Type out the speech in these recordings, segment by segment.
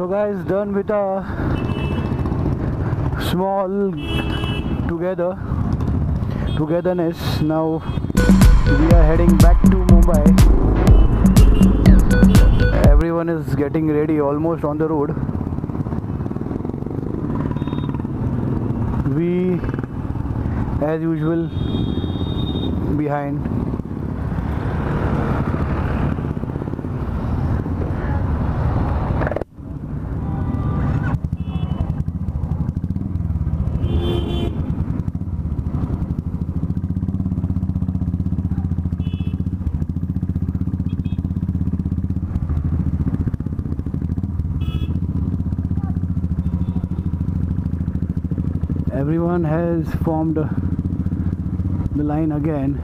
So guys, done with a small togetherness. Now we are heading back to Mumbai. Everyone is getting ready, almost on the road. We, as usual, behind. Everyone has formed the line again.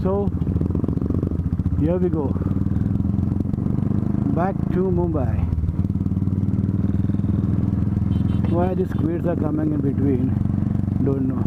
So here we go, back to Mumbai. Why these squids are coming in between, don't know.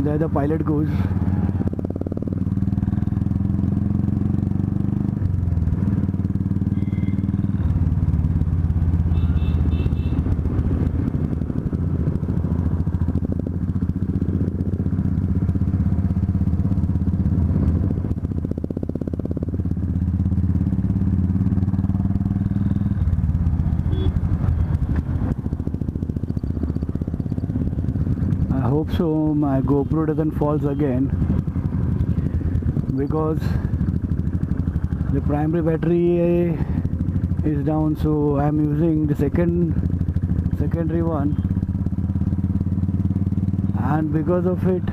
There the pilot goes. I hope so my GoPro doesn't falls again, because the primary battery is down, so I am using the secondary one, and because of it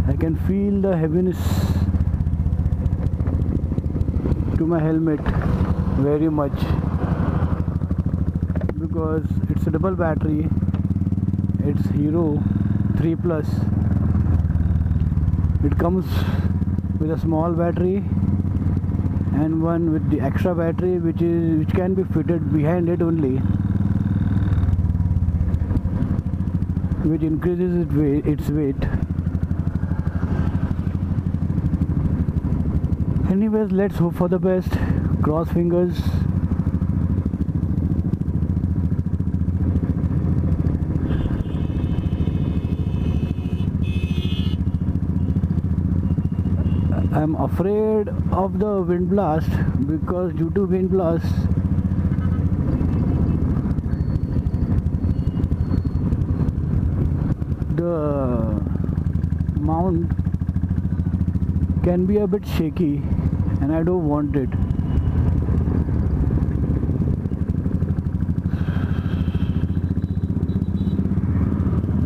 I can feel the heaviness to my helmet very much, because it's a double battery. It's Hero 3 Plus. It comes with a small battery and one with the extra battery, which can be fitted behind it only, which increases its weight. Anyways, let's hope for the best. Cross fingers. I'm afraid of the wind blast, because due to wind blast the mount can be a bit shaky, and I don't want it.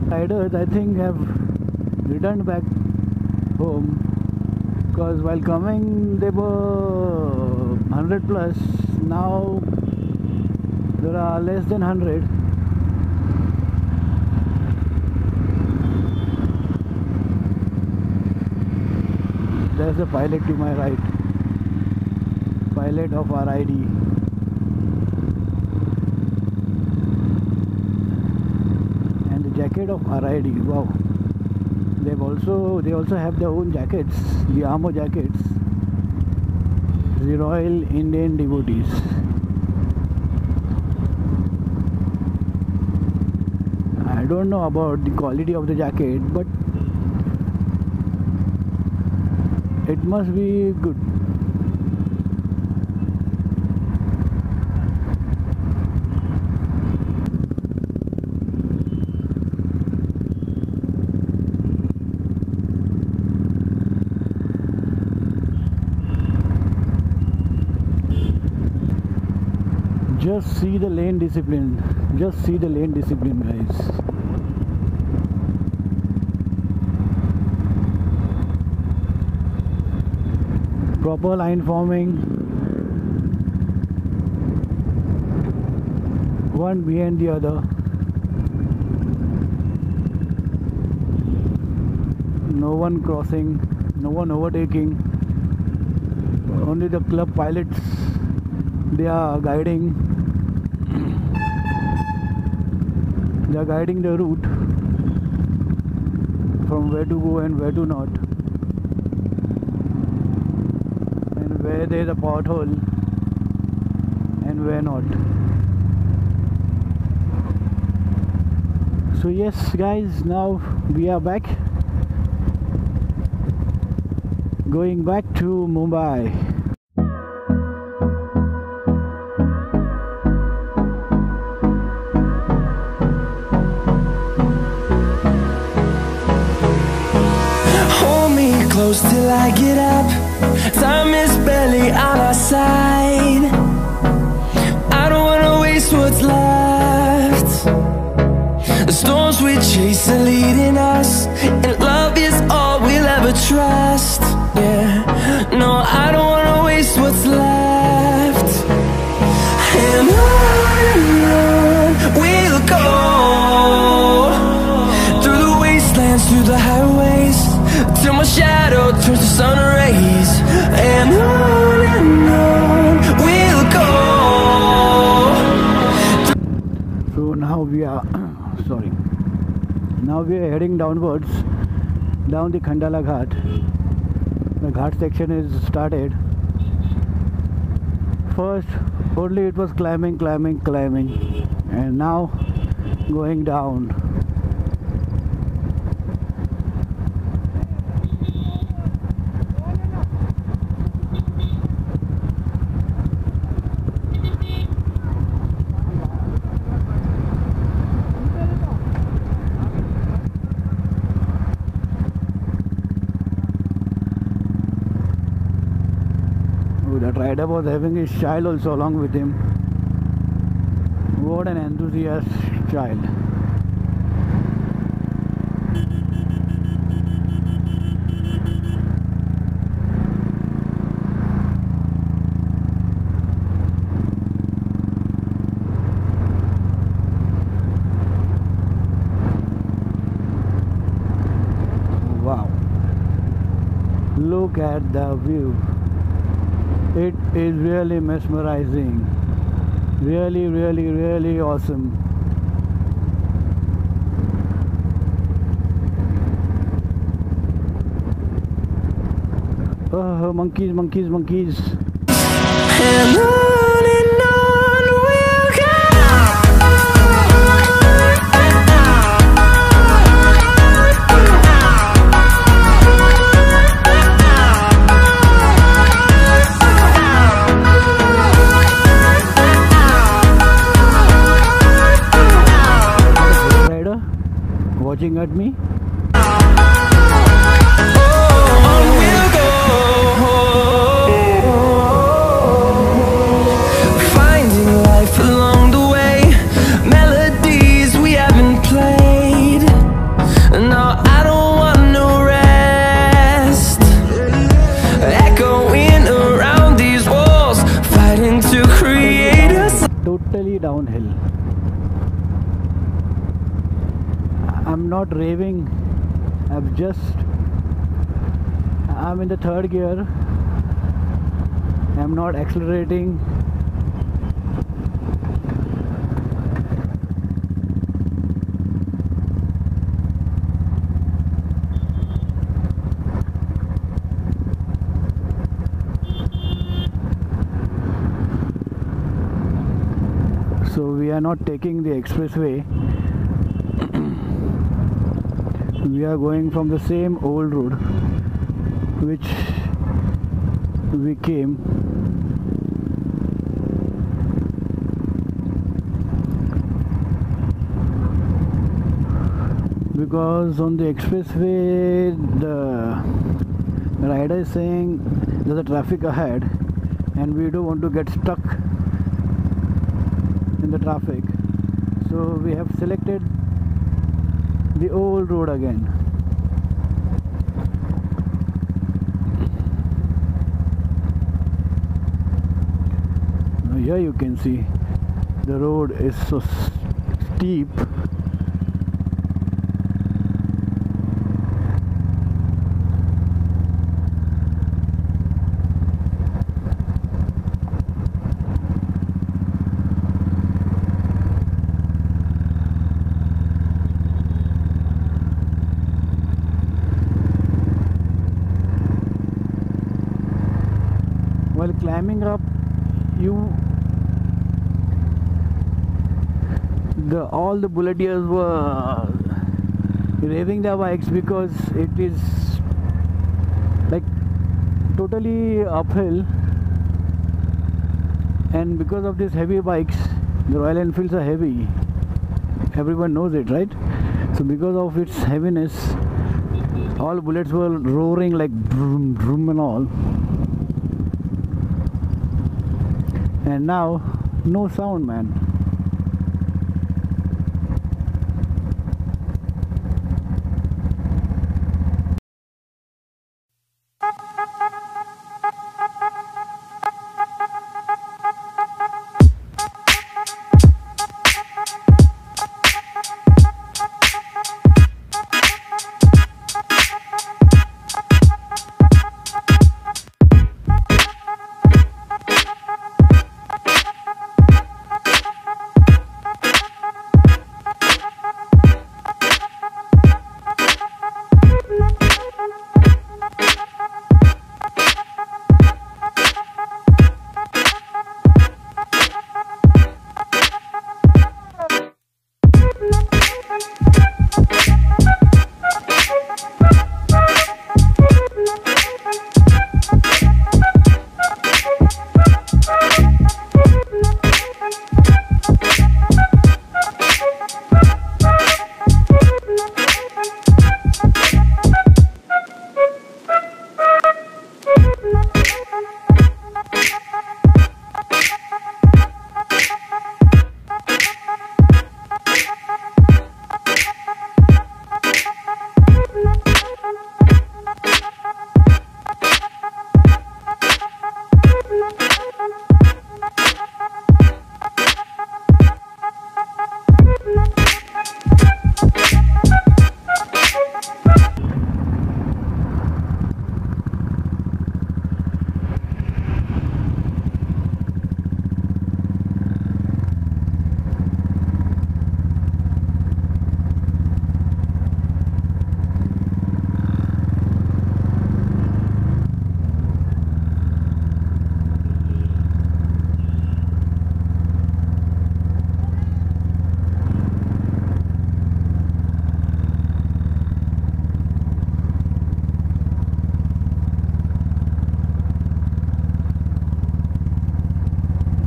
Riders, I think, have returned back home, because while coming they were 100 plus. Now there are less than 100. There's a pilot to my right, pilot of RID. And the jacket of RID, wow. They also have their own jackets, the armor jackets, the Royal Indian Devotees. I don't know about the quality of the jacket, but it must be good. Just see the lane discipline. Just see the lane discipline, guys. Proper line forming, one behind the other. No one crossing, no one overtaking. Only the club pilots, they are guiding. They are guiding the route from where to go and where to not, and where there is a pothole and where not. So yes guys, now we are back, going back to Mumbai. Close till I get up, time is barely on our side. I don't wanna waste what's left. The storms we chase are leading us, and love is all we'll ever trust. Yeah, no, I don't wanna waste what's left. And on we'll go, through the wastelands, through the highways, till my shadow turns to sun rays. And on we'll go. So now we are sorry, now we are heading downwards, down the Khandala Ghat. The Ghat section is started. First only it was climbing, and now going down. That rider was having his child also along with him. What an enthusiast child. Wow. Look at the view. It is really mesmerizing, really awesome. Oh, monkeys. And on we'll go. Watching at me. On we'll go, finding life along the way, melodies we haven't played. No, I don't want no rest, echoing around these walls, fighting to create us. Totally downhill. I'm not raving, I'm in the third gear. I'm not accelerating. So we are not taking the expressway. We are going from the same old road which we came. Because on the expressway the rider is saying there's a traffic ahead and we don't want to get stuck in the traffic, So we have selected the old road again. Now here you can see the road is so steep. While climbing up, all the bulleteers were revving their bikes because it is like totally uphill, and because of these heavy bikes, the Royal Enfields are heavy. Everyone knows it, right? So because of its heaviness, all bullets were roaring like vroom vroom and all. And now, no sound, man.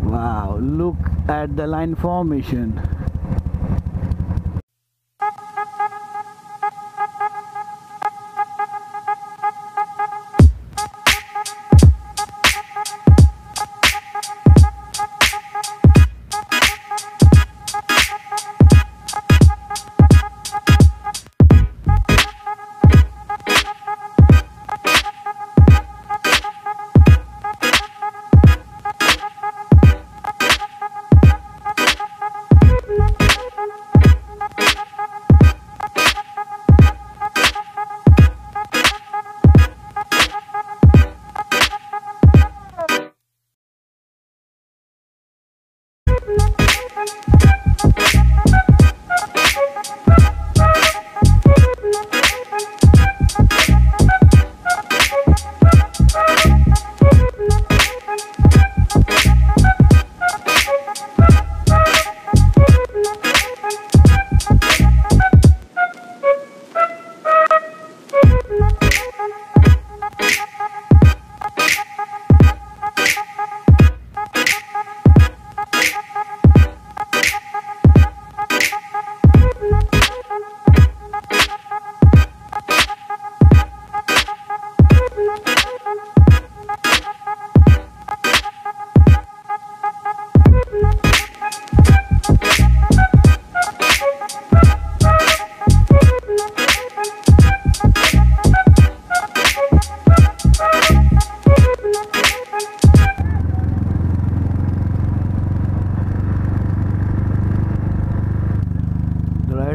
Wow, look at the line formation.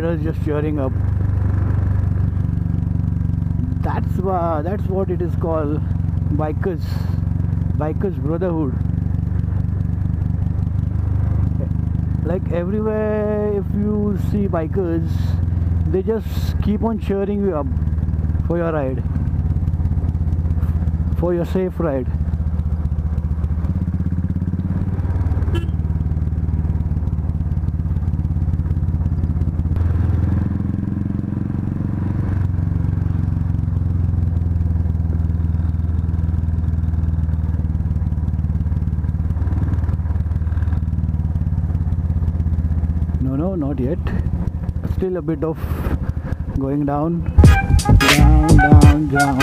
riders just cheering up. That's what it is called, bikers brotherhood. Like everywhere, if you see bikers, they just keep on cheering you up for your ride, for your safe ride. No, not yet. Still a bit of going down, down.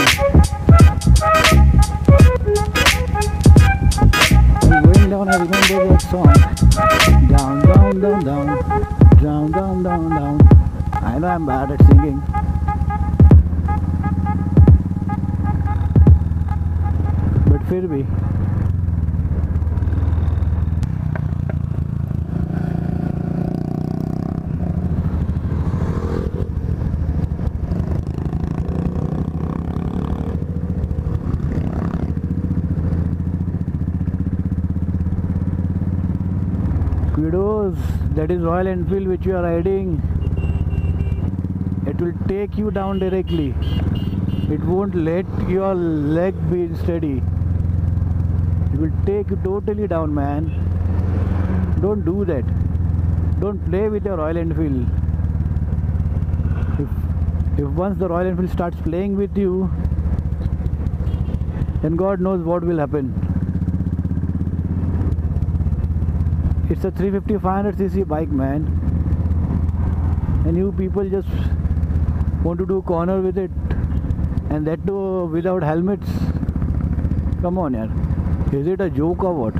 While going down, I remember that song. Down. I know I'm bad at singing. But फिर भी Kudos, that is Royal Enfield which you are riding. It will take you down directly. It won't let your leg be steady. It will take you totally down, man. Don't do that. Don't play with your Royal Enfield. If once the Royal Enfield starts playing with you, then God knows what will happen. It's a 350 500cc bike, man, and you people just want to do corner with it, and that too without helmets. Come on, yaar. Is it a joke or what?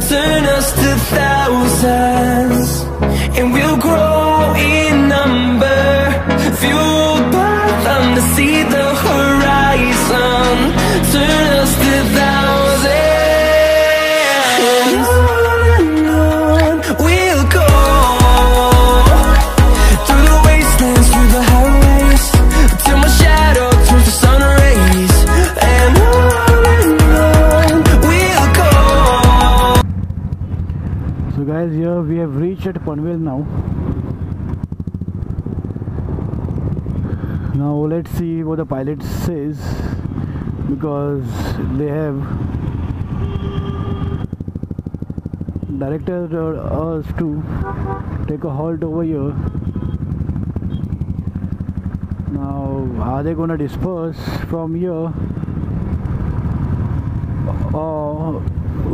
Turn us to thousands, and we'll grow in number, fueled by them to see the horizon. Turn us to thousands, and on we'll go, through the wastelands, through the highways, till my shadow turns to sun rays, and on we'll go. So guys, here we have reached at Panvel now. Now let's see what the pilot says, because they have directed us to take a halt over here. Now are they gonna disperse from here, or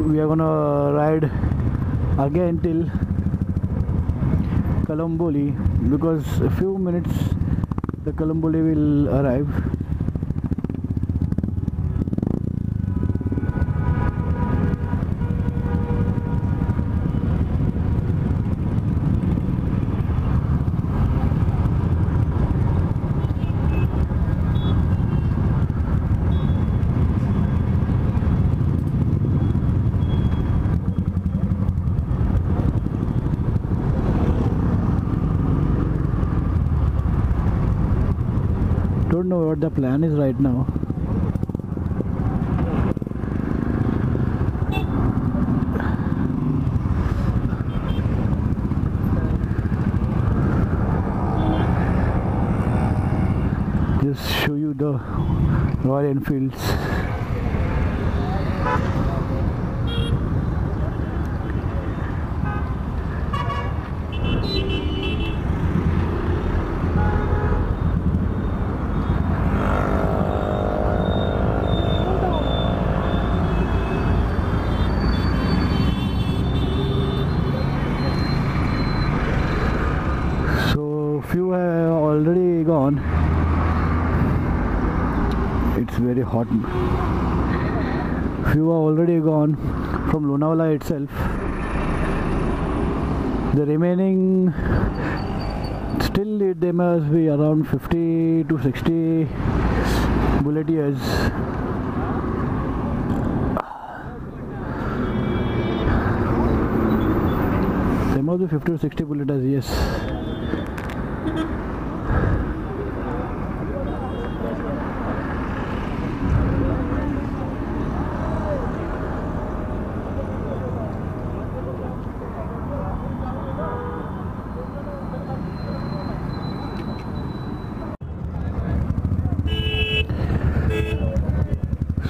we are gonna ride again till Kalamboli, because a few minutes the Kalamboli will arrive. Don't know what the plan is right now. Just show you the Royal Enfields. it's very hot. Few are already gone from Lonavala itself. The remaining, still they must be around 50 to 60 bulleteers. There must be 50 to 60 bulleteers, yes.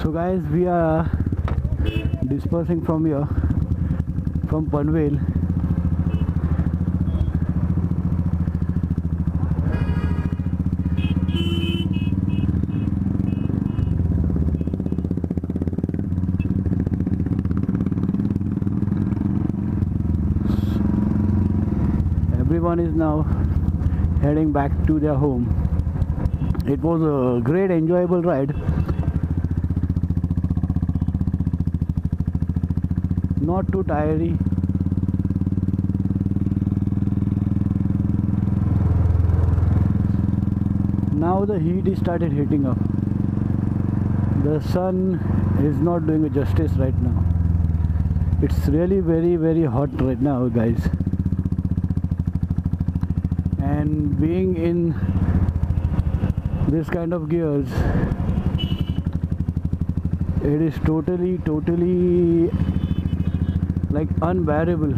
So guys, we are dispersing from here, from Panvel. Everyone is now heading back to their home. It was a great enjoyable ride. Not too tiring. Now the heat is started hitting up. The sun is not doing it justice right now. It's really very hot right now, guys. And being in this kind of gears, it is totally like unbearable.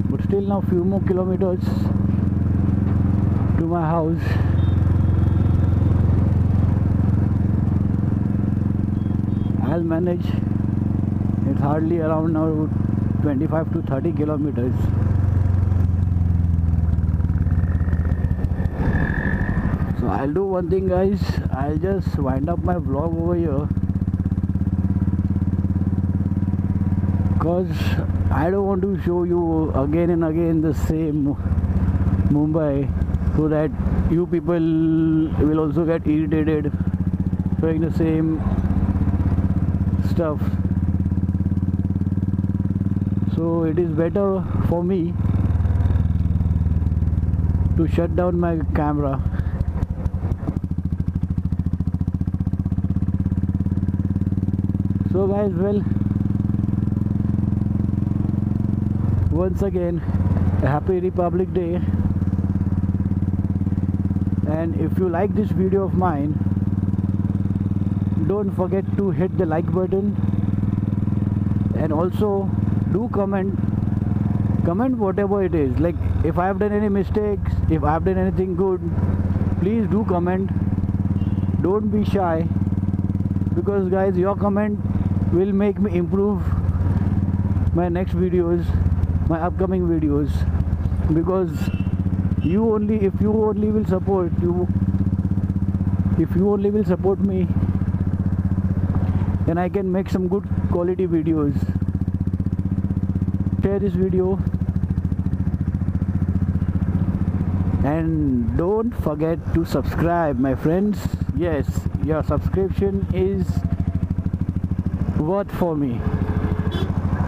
But still now few more kilometers to my house. I'll manage. It's hardly around now 25 to 30 kilometers. So I'll do one thing, guys. I'll just wind up my vlog over here, because I don't want to show you again and again the same Mumbai, so that you people will also get irritated showing the same stuff. So it is better for me to shut down my camera. So guys, well, once again, a happy Republic Day. And if you like this video of mine, don't forget to hit the like button, and also do comment whatever it is. Like if I have done any mistakes, if I have done anything good, please do comment. Don't be shy, because guys, your comment will make me improve my next videos, my upcoming videos. Because if you only will support me, then I can make some good quality videos. Share this video, and don't forget to subscribe, my friends. Yes, your subscription is worth for me.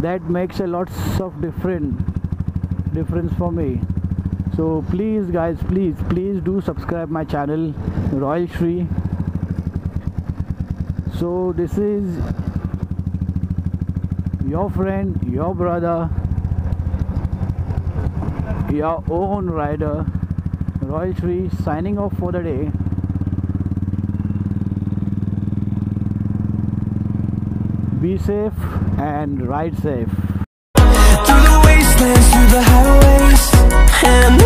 That makes a lot of difference for me. So please guys, please do subscribe my channel, Royal Shri. So this is your friend, your brother, your own rider, Royal Shri, signing off for the day. Be safe and ride safe. Through the wastelands, through the highways, and